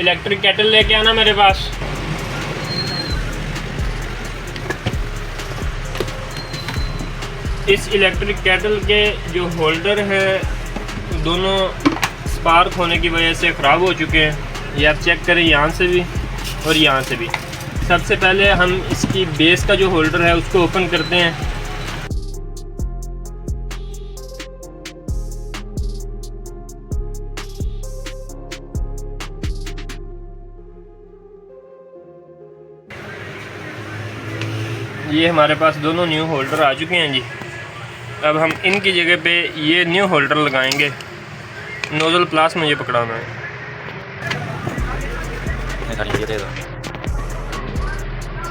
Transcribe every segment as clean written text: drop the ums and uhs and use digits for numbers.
Electric kettle लेके आना मेरे पास। इस इलेक्ट्रिक केटल के जो होल्डर है दोनों स्पार्क होने की वजह से ख़राब हो चुके हैं। ये आप चेक करें, यहाँ से भी और यहाँ से भी। सबसे पहले हम इसकी बेस का जो होल्डर है उसको ओपन करते हैं। ये हमारे पास दोनों न्यू होल्डर आ चुके हैं जी। अब हम इनकी जगह पे ये न्यू होल्डर लगाएंगे। नोजल प्लास में ये पकड़ाना है।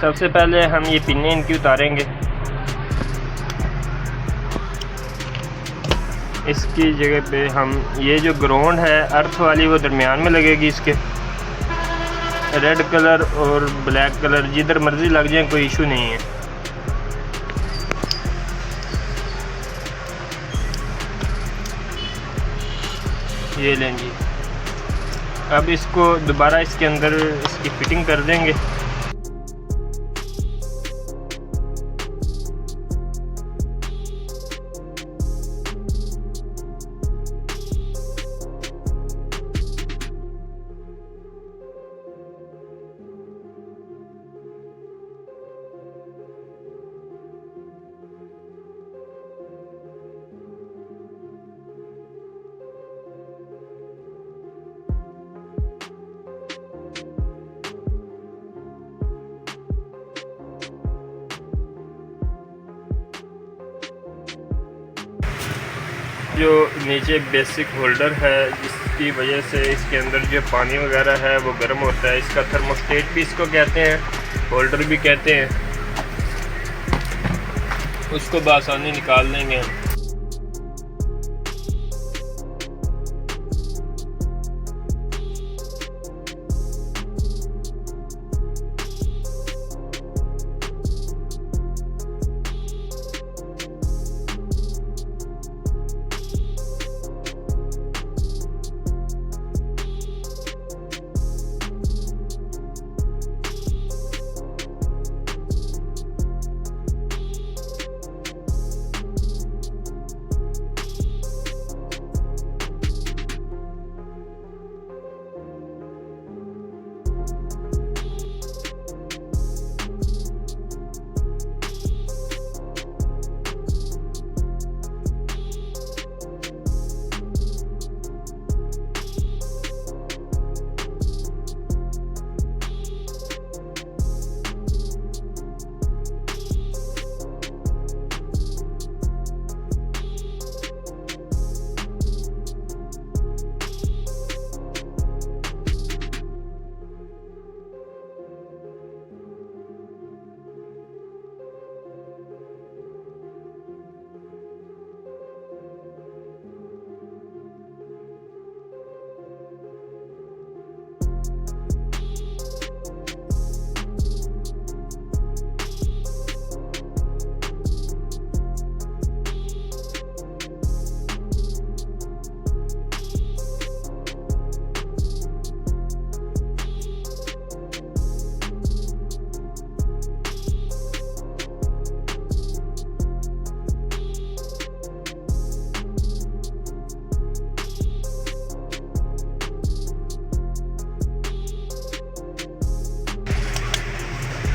सबसे पहले हम ये पिन्ने इनकी उतारेंगे। इसकी जगह पे हम ये जो ग्राउंड है अर्थ वाली वो दरमियान में लगेगी। इसके रेड कलर और ब्लैक कलर जिधर मर्जी लग जाए, कोई इशू नहीं है। ये लेंगे। अब इसको दोबारा इसके अंदर इसकी फिटिंग कर देंगे। जो नीचे बेसिक होल्डर है जिसकी वजह से इसके अंदर जो पानी वगैरह है वो गर्म होता है, इसका थर्मोस्टेट भी इसको कहते हैं, होल्डर भी कहते हैं। उसको बआसानी निकाल लेंगे हम।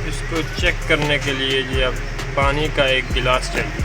इसको चेक करने के लिए जी अब पानी का एक गिलास चाहिए।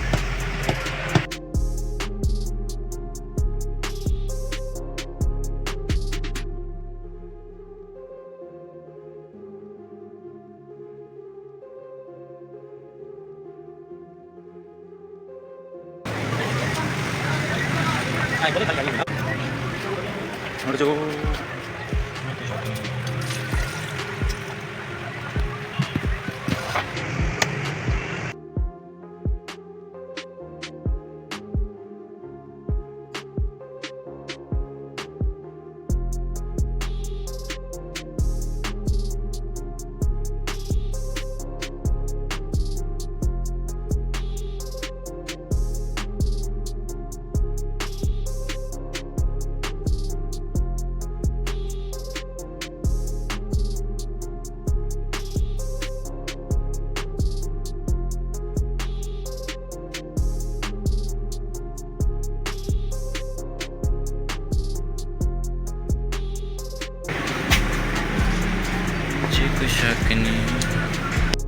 कोई शक नहीं है।